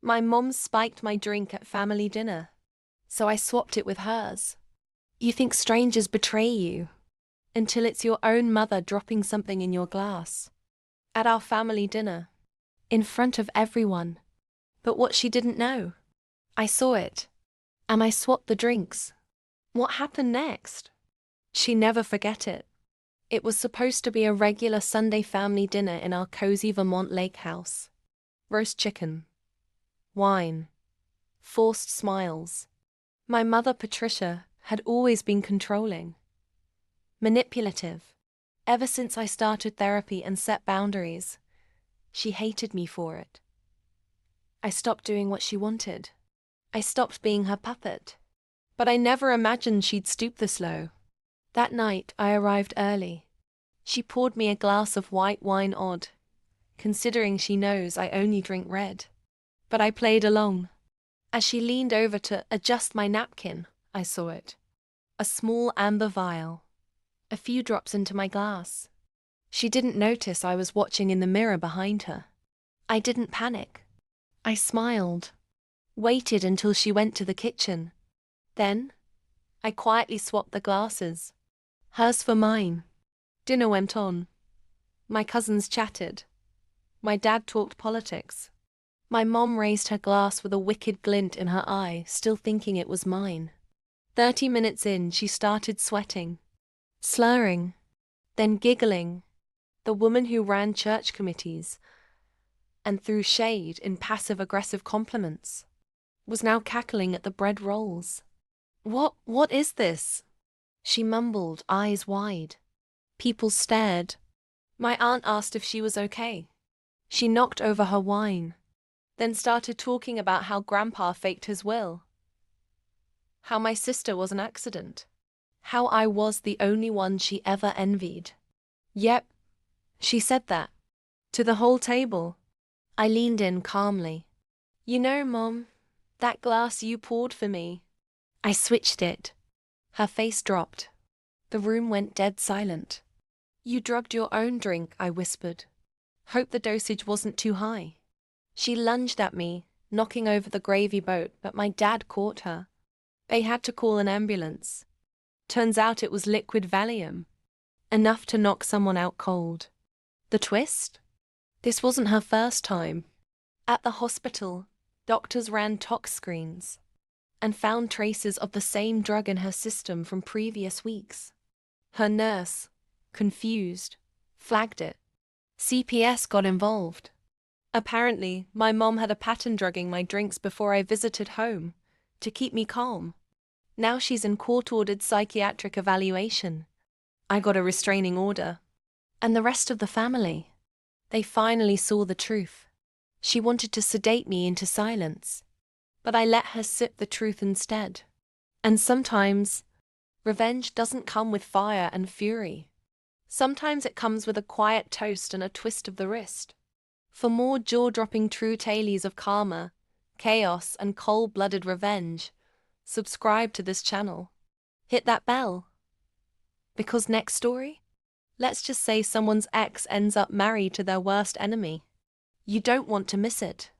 My mom spiked my drink at family dinner, so I swapped it with hers. You think strangers betray you until it's your own mother dropping something in your glass. At our family dinner, in front of everyone. But what she didn't know, I saw it, and I swapped the drinks. What happened next? She never forget it. It was supposed to be a regular Sunday family dinner in our cozy Vermont lake house. Roast chicken, wine, forced smiles. My mother, Patricia, had always been controlling, manipulative. Ever since I started therapy and set boundaries, she hated me for it. I stopped doing what she wanted. I stopped being her puppet. But I never imagined she'd stoop this low. That night, I arrived early. She poured me a glass of white wine odd, considering she knows I only drink red. But I played along. As she leaned over to adjust my napkin, I saw it. A small amber vial. A few drops into my glass. She didn't notice I was watching in the mirror behind her. I didn't panic. I smiled. Waited until she went to the kitchen. Then, I quietly swapped the glasses. Hers for mine. Dinner went on. My cousins chatted. My dad talked politics. My mom raised her glass with a wicked glint in her eye, still thinking it was mine. 30 minutes in, she started sweating, slurring, then giggling. The woman who ran church committees and threw shade in passive-aggressive compliments was now cackling at the bread rolls. What is this? She mumbled, eyes wide. People stared. My aunt asked if she was okay. She knocked over her wine, then started talking about how Grandpa faked his will. How my sister was an accident. How I was the only one she ever envied. Yep, she said that. To the whole table. I leaned in calmly. You know, Mom, that glass you poured for me. I switched it. Her face dropped. The room went dead silent. You drugged your own drink, I whispered. Hope the dosage wasn't too high. She lunged at me, knocking over the gravy boat, but my dad caught her. They had to call an ambulance. Turns out it was liquid Valium. Enough to knock someone out cold. The twist? This wasn't her first time. At the hospital, doctors ran tox screens and found traces of the same drug in her system from previous weeks. Her nurse, confused, flagged it. CPS got involved. Apparently, my mom had a pattern drugging my drinks before I visited home, to keep me calm. Now she's in court-ordered psychiatric evaluation. I got a restraining order. And the rest of the family. They finally saw the truth. She wanted to sedate me into silence, but I let her sip the truth instead. And sometimes, revenge doesn't come with fire and fury. Sometimes it comes with a quiet toast and a twist of the wrist. For more jaw-dropping true tales of karma, chaos, and cold-blooded revenge, subscribe to this channel. Hit that bell. Because next story? Let's just say someone's ex ends up married to their worst enemy. You don't want to miss it.